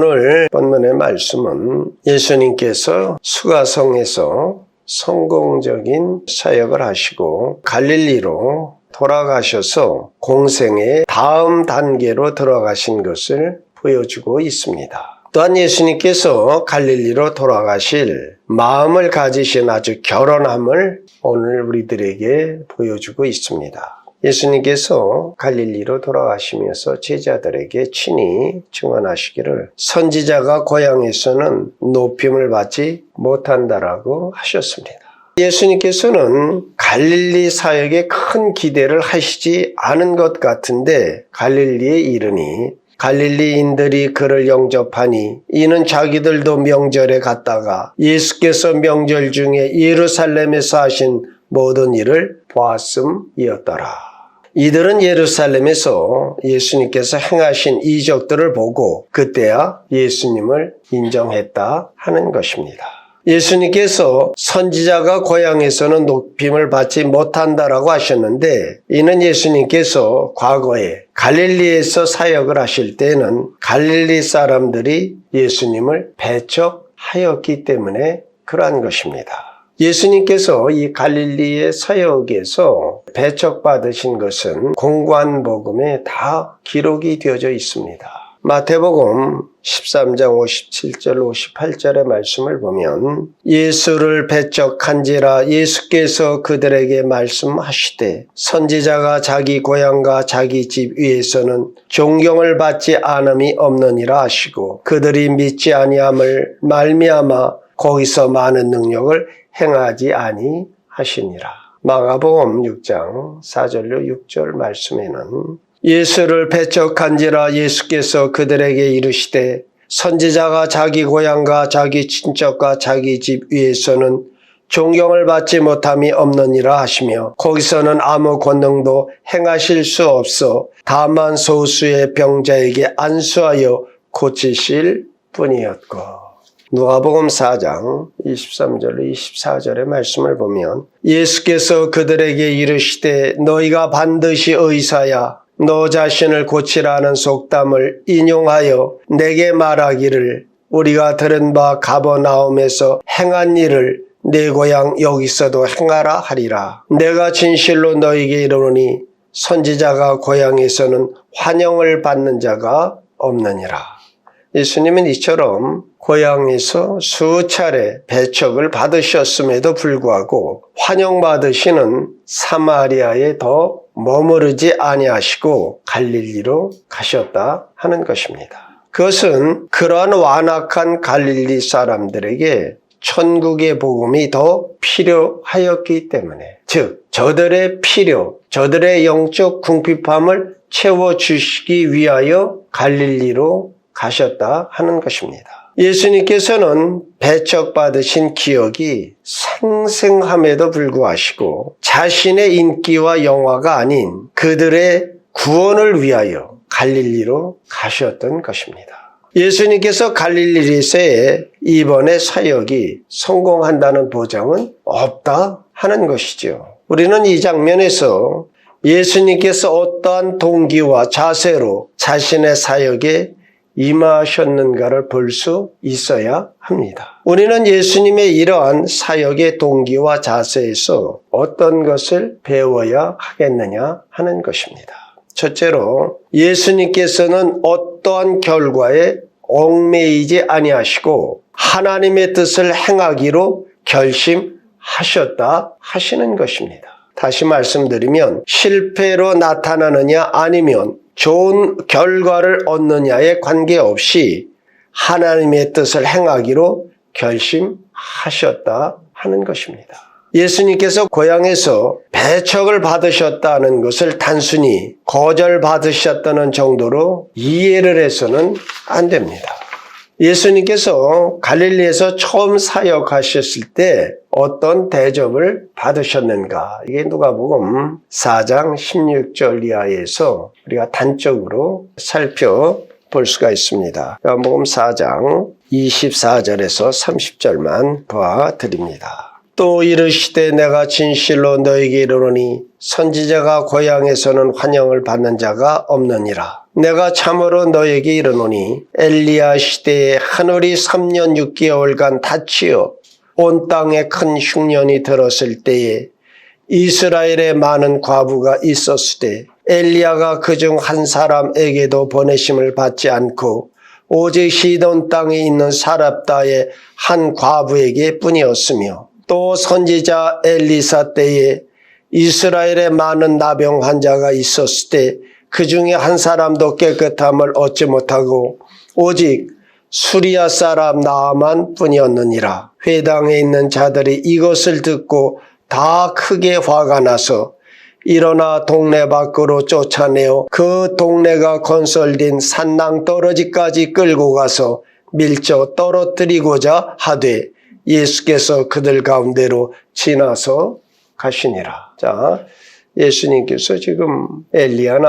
오늘 본문의 말씀은 예수님께서 수가성에서 성공적인 사역을 하시고 갈릴리로 돌아가셔서 공생의 다음 단계로 들어가신 것을 보여주고 있습니다. 또한 예수님께서 갈릴리로 돌아가실 마음을 가지신 아주 결연함을 오늘 우리들에게 보여주고 있습니다. 예수님께서 갈릴리로 돌아가시면서 제자들에게 친히 증언하시기를 선지자가 고향에서는 높임을 받지 못한다라고 하셨습니다. 예수님께서는 갈릴리 사역에 큰 기대를 하시지 않은 것 같은데 갈릴리에 이르니 갈릴리인들이 그를 영접하니 이는 자기들도 명절에 갔다가 예수께서 명절 중에 예루살렘에서 하신 모든 일을 보았음이었더라. 이들은 예루살렘에서 예수님께서 행하신 이적들을 보고 그때야 예수님을 인정했다 하는 것입니다. 예수님께서 선지자가 고향에서는 높임을 받지 못한다라고 하셨는데 이는 예수님께서 과거에 갈릴리에서 사역을 하실 때에는 갈릴리 사람들이 예수님을 배척하였기 때문에 그러한 것입니다. 예수님께서 이 갈릴리의 사역에서 배척받으신 것은 공관 복음에 다 기록이 되어져 있습니다. 마태복음 13장 57절 58절의 말씀을 보면 예수를 배척한지라 예수께서 그들에게 말씀하시되 선지자가 자기 고향과 자기 집 위에서는 존경을 받지 않음이 없느니라 하시고 그들이 믿지 아니함을 말미암아 거기서 많은 능력을 행하지 아니하시니라. 마가복음 6장 4절로 6절 말씀에는 예수를 배척한지라 예수께서 그들에게 이르시되 선지자가 자기 고향과 자기 친척과 자기 집 위에서는 존경을 받지 못함이 없느니라 하시며 거기서는 아무 권능도 행하실 수 없어 다만 소수의 병자에게 안수하여 고치실 뿐이었고. 누가복음 4장 23절로 24절의 말씀을 보면 예수께서 그들에게 이르시되 너희가 반드시 의사야 너 자신을 고치라는 속담을 인용하여 내게 말하기를 우리가 들은 바 가버나움에서 행한 일을 내 고향 여기서도 행하라 하리라. 내가 진실로 너희에게 이르노니 선지자가 고향에서는 환영을 받는 자가 없느니라. 예수님은 이처럼 고향에서 수차례 배척을 받으셨음에도 불구하고 환영받으시는 사마리아에 더 머무르지 아니하시고 갈릴리로 가셨다 하는 것입니다. 그것은 그러한 완악한 갈릴리 사람들에게 천국의 복음이 더 필요하였기 때문에 즉 저들의 필요, 저들의 영적 궁핍함을 채워주시기 위하여 갈릴리로 가셨다 하는 것입니다. 예수님께서는 배척받으신 기억이 생생함에도 불구하시고 자신의 인기와 영화가 아닌 그들의 구원을 위하여 갈릴리로 가셨던 것입니다. 예수님께서 갈릴리에서의 이번의 사역이 성공한다는 보장은 없다 하는 것이죠. 우리는 이 장면에서 예수님께서 어떠한 동기와 자세로 자신의 사역에 임하셨는가를 볼 수 있어야 합니다. 우리는 예수님의 이러한 사역의 동기와 자세에서 어떤 것을 배워야 하겠느냐 하는 것입니다. 첫째로 예수님께서는 어떠한 결과에 얽매이지 아니하시고 하나님의 뜻을 행하기로 결심하셨다 하시는 것입니다. 다시 말씀드리면 실패로 나타나느냐 아니면 좋은 결과를 얻느냐에 관계없이 하나님의 뜻을 행하기로 결심하셨다 하는 것입니다. 예수님께서 고향에서 배척을 받으셨다는 것을 단순히 거절받으셨다는 정도로 이해를 해서는 안 됩니다. 예수님께서 갈릴리에서 처음 사역하셨을 때 어떤 대접을 받으셨는가? 이게 누가복음 4장 16절 이하에서 우리가 단적으로 살펴볼 수가 있습니다. 누가복음 4장 24절에서 30절만 봐드립니다. 또 이르시되 내가 진실로 너에게 이르노니 선지자가 고향에서는 환영을 받는 자가 없느니라. 내가 참으로 너에게 이르노니 엘리야 시대에 하늘이 3년 6개월간 닫히어 온 땅에 큰 흉년이 들었을 때에 이스라엘에 많은 과부가 있었으되 엘리야가 그중 한 사람에게도 보내심을 받지 않고 오직 시돈 땅에 있는 사랍다의 한 과부에게 뿐이었으며 또 선지자 엘리사 때에 이스라엘에 많은 나병 환자가 있었을 때 그 중에 한 사람도 깨끗함을 얻지 못하고 오직 수리아 사람 나아만 뿐이었느니라. 회당에 있는 자들이 이것을 듣고 다 크게 화가 나서 일어나 동네 밖으로 쫓아내어 그 동네가 건설된 산낭떠러지까지 끌고 가서 밀쳐 떨어뜨리고자 하되 예수께서 그들 가운데로 지나서 가시니라. 자, 예수님께서 지금 엘리야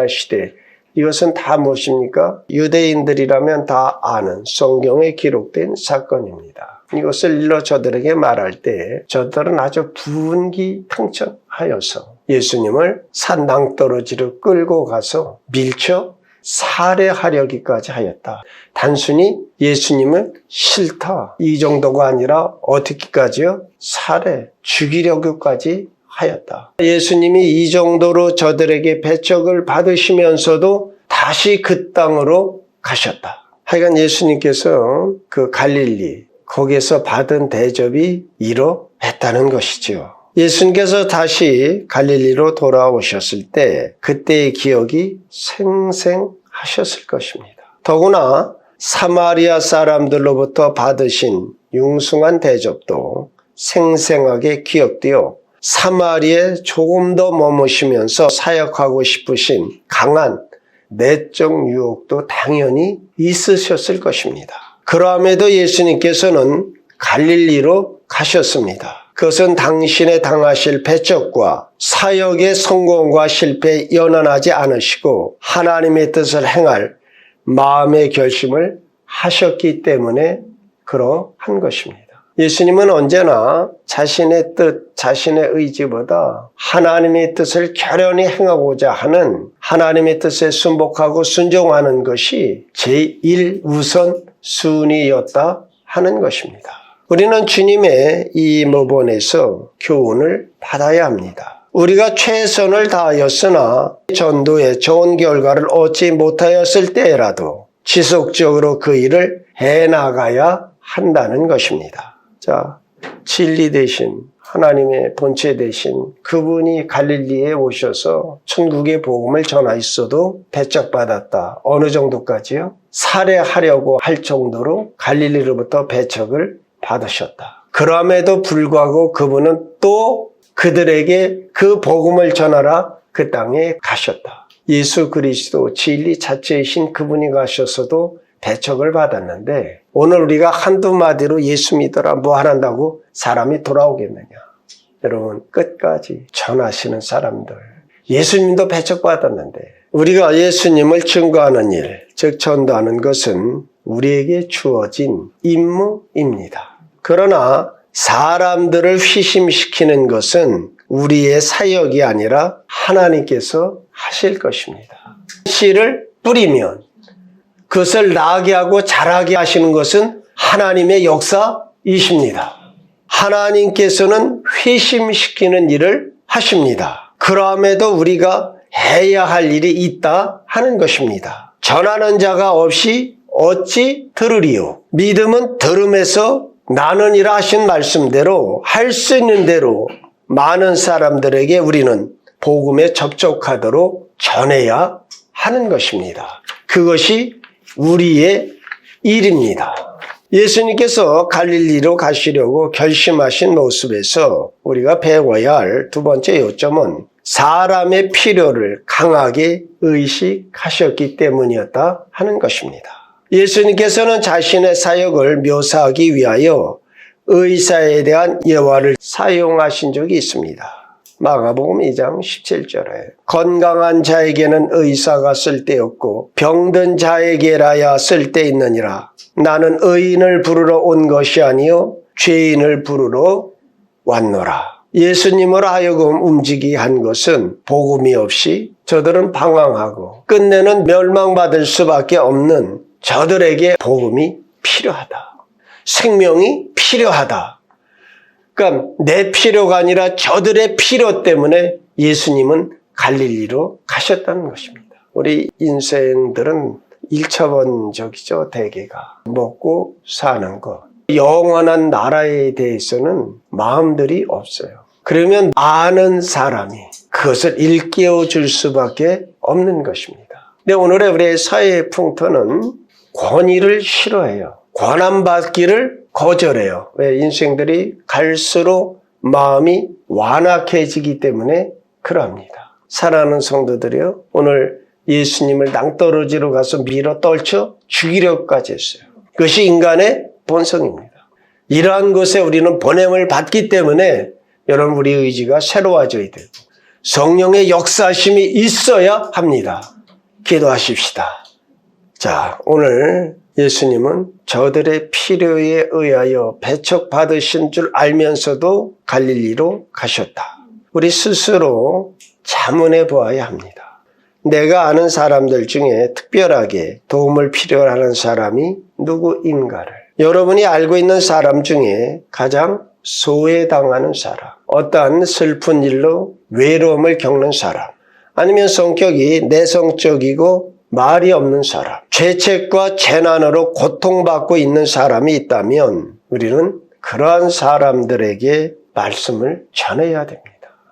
시대, 이것은 다 무엇입니까? 유대인들이라면 다 아는 성경에 기록된 사건입니다. 이것을 일러 저들에게 말할 때 저들은 아주 분기탱천하여서 예수님을 산낭떠러지로 끌고 가서 밀쳐 살해하려기까지 하였다. 단순히 예수님을 싫다 이 정도가 아니라 어떻게까지요? 살해, 죽이려고까지 하였다. 예수님이 이 정도로 저들에게 배척을 받으시면서도 다시 그 땅으로 가셨다. 하여간 예수님께서 그 갈릴리 거기에서 받은 대접이 이뤄했다는 것이죠. 예수님께서 다시 갈릴리로 돌아오셨을 때 그때의 기억이 생생하셨을 것입니다. 더구나 사마리아 사람들로부터 받으신 융숭한 대접도 생생하게 기억되어 사마리아에 조금 더 머무시면서 사역하고 싶으신 강한 내적 유혹도 당연히 있으셨을 것입니다. 그러함에도 예수님께서는 갈릴리로 가셨습니다. 그것은 당신의 당하실 배척과 사역의 성공과 실패에 연연하지 않으시고 하나님의 뜻을 행할 마음의 결심을 하셨기 때문에 그러한 것입니다. 예수님은 언제나 자신의 뜻, 자신의 의지보다 하나님의 뜻을 결연히 행하고자 하는 하나님의 뜻에 순복하고 순종하는 것이 제1우선 순위였다 하는 것입니다. 우리는 주님의 이 모본에서 교훈을 받아야 합니다. 우리가 최선을 다하였으나 전도에 좋은 결과를 얻지 못하였을 때라도 지속적으로 그 일을 해나가야 한다는 것입니다. 자, 진리 대신 하나님의 본체 대신 그분이 갈릴리에 오셔서 천국의 복음을 전하였어도 배척받았다. 어느 정도까지요? 살해하려고 할 정도로 갈릴리로부터 배척을 받으셨다. 그럼에도 불구하고 그분은 또 그들에게 그 복음을 전하라 그 땅에 가셨다. 예수 그리스도 진리 자체이신 그분이 가셔서도 배척을 받았는데 오늘 우리가 한두 마디로 예수 믿어라 뭐 한다고 사람이 돌아오겠느냐. 여러분 끝까지 전하시는 사람들 예수님도 배척받았는데 우리가 예수님을 증거하는 일, 즉 전도하는 것은 우리에게 주어진 임무입니다. 그러나 사람들을 회심시키는 것은 우리의 사역이 아니라 하나님께서 하실 것입니다. 씨를 뿌리면 그것을 나게 하고 자라게 하시는 것은 하나님의 역사이십니다. 하나님께서는 회심시키는 일을 하십니다. 그럼에도 우리가 해야 할 일이 있다 하는 것입니다. 전하는 자가 없이 어찌 들으리요? 믿음은 들음에서 나느니라 하신 말씀대로 할 수 있는 대로 많은 사람들에게 우리는 복음에 접촉하도록 전해야 하는 것입니다. 그것이 우리의 일입니다. 예수님께서 갈릴리로 가시려고 결심하신 모습에서 우리가 배워야 할 두 번째 요점은 사람의 필요를 강하게 의식하셨기 때문이었다 하는 것입니다. 예수님께서는 자신의 사역을 묘사하기 위하여 의사에 대한 예화를 사용하신 적이 있습니다. 마가복음 2장 17절에 건강한 자에게는 의사가 쓸데없고 병든 자에게라야 쓸데있느니라. 나는 의인을 부르러 온 것이 아니요 죄인을 부르러 왔노라. 예수님으로 하여금 움직이게 한 것은 복음이 없이 저들은 방황하고 끝내는 멸망받을 수밖에 없는 저들에게 복음이 필요하다. 생명이 필요하다. 그러니까 내 필요가 아니라 저들의 필요 때문에 예수님은 갈릴리로 가셨다는 것입니다. 우리 인생들은 1차원적이죠. 대개가 먹고 사는 것. 영원한 나라에 대해서는 마음들이 없어요. 그러면 아는 사람이 그것을 일깨워 줄 수밖에 없는 것입니다. 근데 오늘의 우리의 사회의 풍토는 권위를 싫어해요. 권한받기를 거절해요. 왜? 인생들이 갈수록 마음이 완악해지기 때문에 그럽니다. 사랑하는 성도들이요, 오늘 예수님을 낭떠러지로 가서 밀어 떨쳐 죽이려까지 했어요. 그것이 인간의 본성입니다. 이러한 것에 우리는 보냄을 받기 때문에 여러분 우리 의지가 새로워져야 되고 성령의 역사심이 있어야 합니다. 기도하십시다. 자, 오늘 예수님은 저들의 필요에 의하여 배척받으신 줄 알면서도 갈릴리로 가셨다. 우리 스스로 자문해 보아야 합니다. 내가 아는 사람들 중에 특별하게 도움을 필요로 하는 사람이 누구인가를, 여러분이 알고 있는 사람 중에 가장 소외당하는 사람, 어떠한 슬픈 일로 외로움을 겪는 사람, 아니면 성격이 내성적이고 말이 없는 사람, 죄책과 재난으로 고통받고 있는 사람이 있다면 우리는 그러한 사람들에게 말씀을 전해야 됩니다.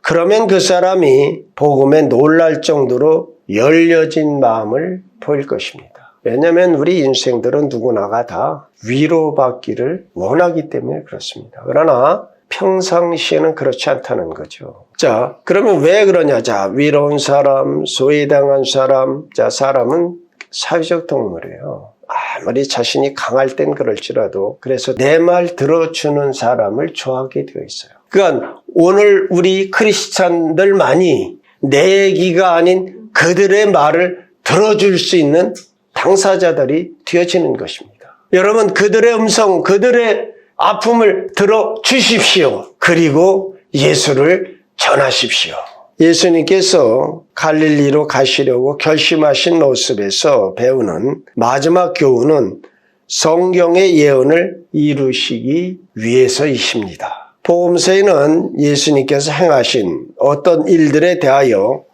그러면 그 사람이 복음에 놀랄 정도로 열려진 마음을 보일 것입니다. 왜냐하면 우리 인생들은 누구나가 다 위로받기를 원하기 때문에 그렇습니다. 그러나 평상시에는 그렇지 않다는 거죠. 자, 그러면 왜 그러냐? 자, 위로운 사람, 소외당한 사람. 자, 사람은 사회적 동물이에요. 아무리 자신이 강할 땐 그럴지라도 그래서 내 말 들어주는 사람을 좋아하게 되어 있어요. 그러니까 오늘 우리 크리스찬들만이 내 얘기가 아닌 그들의 말을 들어줄 수 있는 당사자들이 되어지는 것입니다. 여러분, 그들의 음성, 그들의 아픔을 들어주십시오. 그리고 예수를 전하십시오. 예수님께서 갈릴리로 가시려고 결심하신 모습에서 배우는 마지막 교훈은 성경의 예언을 이루시기 위해서이십니다. 복음서에는 예수님께서 행하신 어떤 일들에 대하여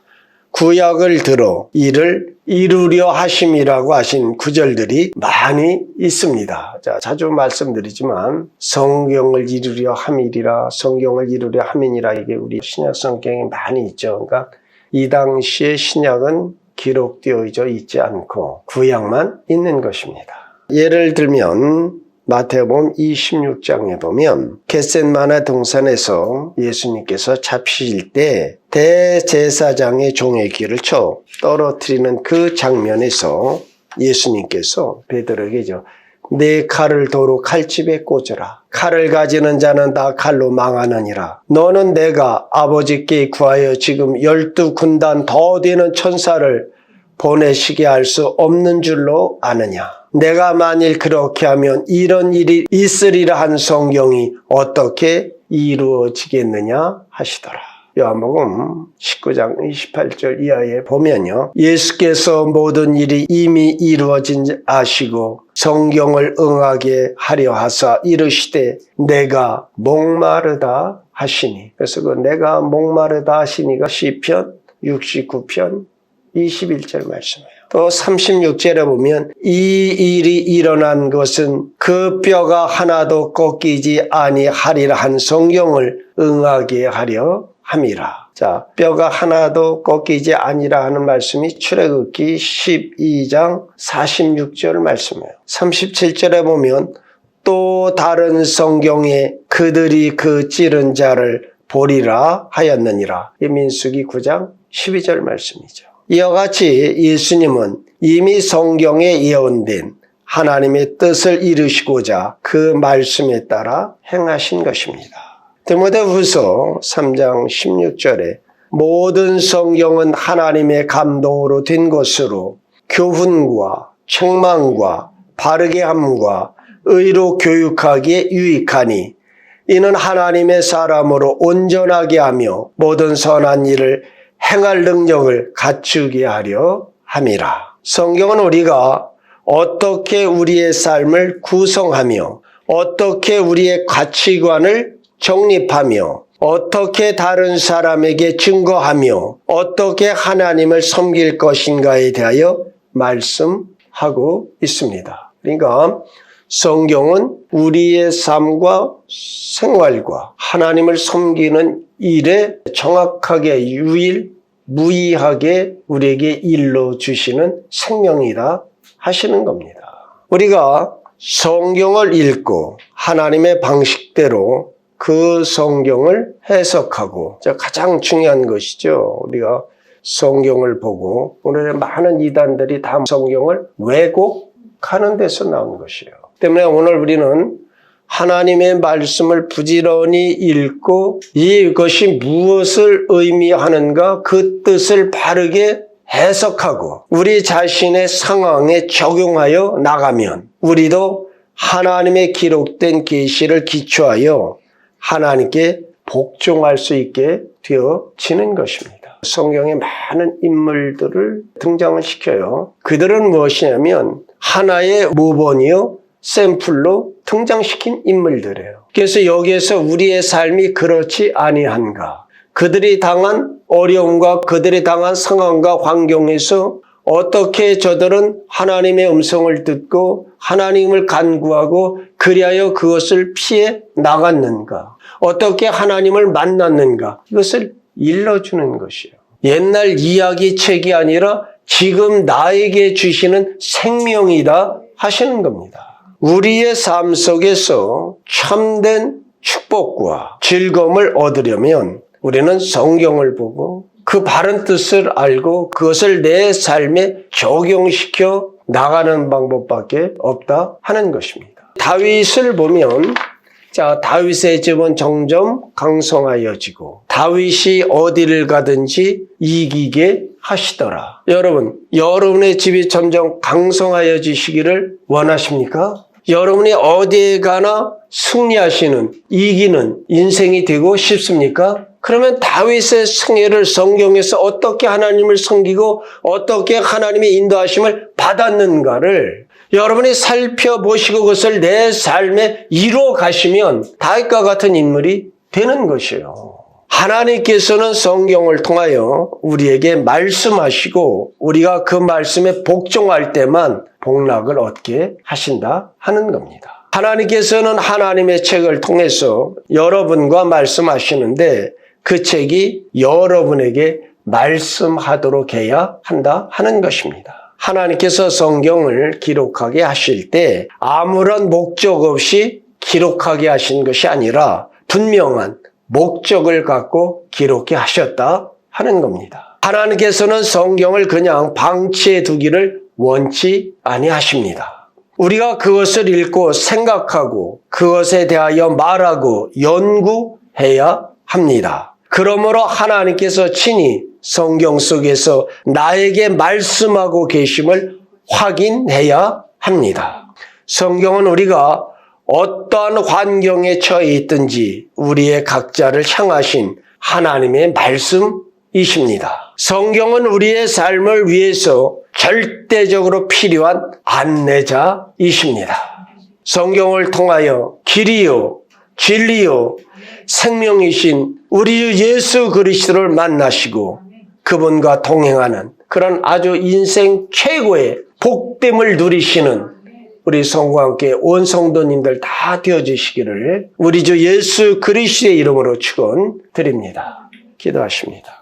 구약을 들어 이를 이루려 하심이라고 하신 구절들이 많이 있습니다. 자, 자주 말씀드리지만 성경을 이루려 함이리라, 성경을 이루려 함이니라, 이게 우리 신약 성경에 많이 있죠. 그러니까 이 당시의 신약은 기록되어 있지 않고 구약만 있는 것입니다. 예를 들면 마태복음 26장에 보면 겟셋마네 동산에서 예수님께서 잡히실 때 대제사장의 종의 귀를 쳐 떨어뜨리는 그 장면에서 예수님께서 베드로에게죠, 내 칼을 도로 칼집에 꽂으라. 칼을 가지는 자는 다 칼로 망하느니라. 너는 내가 아버지께 구하여 지금 12군단 더 되는 천사를 보내시게 할 수 없는 줄로 아느냐. 내가 만일 그렇게 하면 이런 일이 있으리라 한 성경이 어떻게 이루어지겠느냐 하시더라. 요한복음 19장 28절 이하에 보면요, 예수께서 모든 일이 이미 이루어진 아시고 성경을 응하게 하려 하사 이르시되 내가 목마르다 하시니. 그래서 그 내가 목마르다 하시니가 시편 69편 21절 말씀이에요. 또 36절에 보면 이 일이 일어난 것은 그 뼈가 하나도 꺾이지 아니하리라 한 성경을 응하게 하려 함이라. 자, 뼈가 하나도 꺾이지 아니라 하는 말씀이 출애굽기 12장 46절 말씀이에요. 37절에 보면 또 다른 성경에 그들이 그 찌른 자를 보리라 하였느니라. 이 민수기 9장 12절 말씀이죠. 이와 같이 예수님은 이미 성경에 예언된 하나님의 뜻을 이루시고자 그 말씀에 따라 행하신 것입니다. 디모데후서 3장 16절에 모든 성경은 하나님의 감동으로 된 것으로 교훈과 책망과 바르게 함과 의로 교육하기에 유익하니 이는 하나님의 사람으로 온전하게 하며 모든 선한 일을 행할 능력을 갖추게 하려 함이라. 성경은 우리가 어떻게 우리의 삶을 구성하며 어떻게 우리의 가치관을 정립하며 어떻게 다른 사람에게 증거하며 어떻게 하나님을 섬길 것인가에 대하여 말씀하고 있습니다. 그러니까 성경은 우리의 삶과 생활과 하나님을 섬기는 일에 정확하게 무의하게 우리에게 일러주시는 생명이다 하시는 겁니다. 우리가 성경을 읽고 하나님의 방식대로 그 성경을 해석하고 가장 중요한 것이죠. 우리가 성경을 보고 오늘의 많은 이단들이 다 성경을 왜곡하는 데서 나온 것이에요. 때문에 오늘 우리는 하나님의 말씀을 부지런히 읽고 이것이 무엇을 의미하는가 그 뜻을 바르게 해석하고 우리 자신의 상황에 적용하여 나가면 우리도 하나님의 기록된 계시를 기초하여 하나님께 복종할 수 있게 되어지는 것입니다. 성경에 많은 인물들을 등장을 시켜요. 그들은 무엇이냐면 하나의 모본이요 샘플로 등장시킨 인물들이에요. 그래서 여기에서 우리의 삶이 그렇지 아니한가, 그들이 당한 어려움과 그들이 당한 상황과 환경에서 어떻게 저들은 하나님의 음성을 듣고 하나님을 간구하고 그리하여 그것을 피해 나갔는가, 어떻게 하나님을 만났는가, 이것을 일러주는 것이에요. 옛날 이야기 책이 아니라 지금 나에게 주시는 생명이다 하시는 겁니다. 우리의 삶 속에서 참된 축복과 즐거움을 얻으려면 우리는 성경을 보고 그 바른 뜻을 알고 그것을 내 삶에 적용시켜 나가는 방법밖에 없다 하는 것입니다. 다윗을 보면 다윗의 집은 점점 강성하여지고 다윗이 어디를 가든지 이기게 하시더라. 여러분, 여러분의 집이 점점 강성하여지시기를 원하십니까? 여러분이 어디에 가나 승리하시는, 이기는 인생이 되고 싶습니까? 그러면 다윗의 승리를 성경에서 어떻게 하나님을 섬기고 어떻게 하나님의 인도하심을 받았는가를 여러분이 살펴보시고 그것을 내 삶에 이루어 가시면 다윗과 같은 인물이 되는 것이에요. 하나님께서는 성경을 통하여 우리에게 말씀하시고 우리가 그 말씀에 복종할 때만 복락을 얻게 하신다 하는 겁니다. 하나님께서는 하나님의 책을 통해서 여러분과 말씀하시는데 그 책이 여러분에게 말씀하도록 해야 한다 하는 것입니다. 하나님께서 성경을 기록하게 하실 때 아무런 목적 없이 기록하게 하신 것이 아니라 분명한 목적을 갖고 기록해 하셨다 하는 겁니다. 하나님께서는 성경을 그냥 방치해 두기를 원치 아니하십니다. 우리가 그것을 읽고 생각하고 그것에 대하여 말하고 연구해야 합니다. 그러므로 하나님께서 친히 성경 속에서 나에게 말씀하고 계심을 확인해야 합니다. 성경은 우리가 어떠한 환경에 처해 있든지 우리의 각자를 향하신 하나님의 말씀이십니다. 성경은 우리의 삶을 위해서 절대적으로 필요한 안내자이십니다. 성경을 통하여 길이요, 진리요, 생명이신 우리 주 예수 그리스도를 만나시고 그분과 동행하는 그런 아주 인생 최고의 복됨을 누리시는 우리 성과 함께 온 성도님들 다 되어주시기를 우리 주 예수 그리스도의 이름으로 축원드립니다. 기도하십니다.